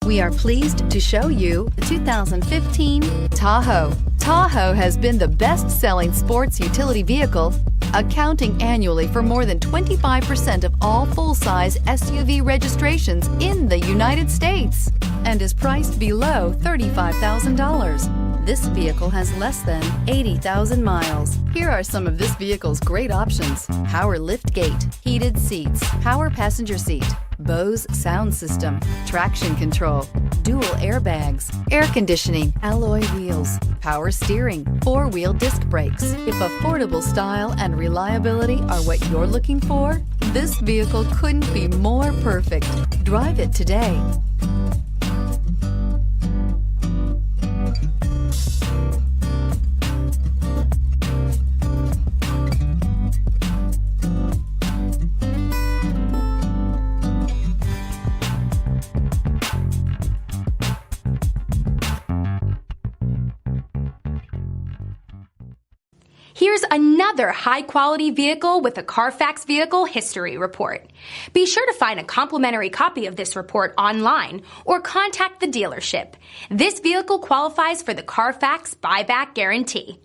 We are pleased to show you the 2015 Tahoe. Tahoe has been the best-selling sports utility vehicle, accounting annually for more than 25% of all full-size SUV registrations in the United States, and is priced below $35,000. This vehicle has less than 80,000 miles. Here are some of this vehicle's great options: power liftgate, heated seats, power passenger seat, Bose sound system, traction control, dual airbags, air conditioning, alloy wheels, power steering, four-wheel disc brakes. If affordable style and reliability are what you're looking for, this vehicle couldn't be more perfect. Drive it today. Here's another high-quality vehicle with a Carfax Vehicle History Report. Be sure to find a complimentary copy of this report online or contact the dealership. This vehicle qualifies for the Carfax Buyback Guarantee.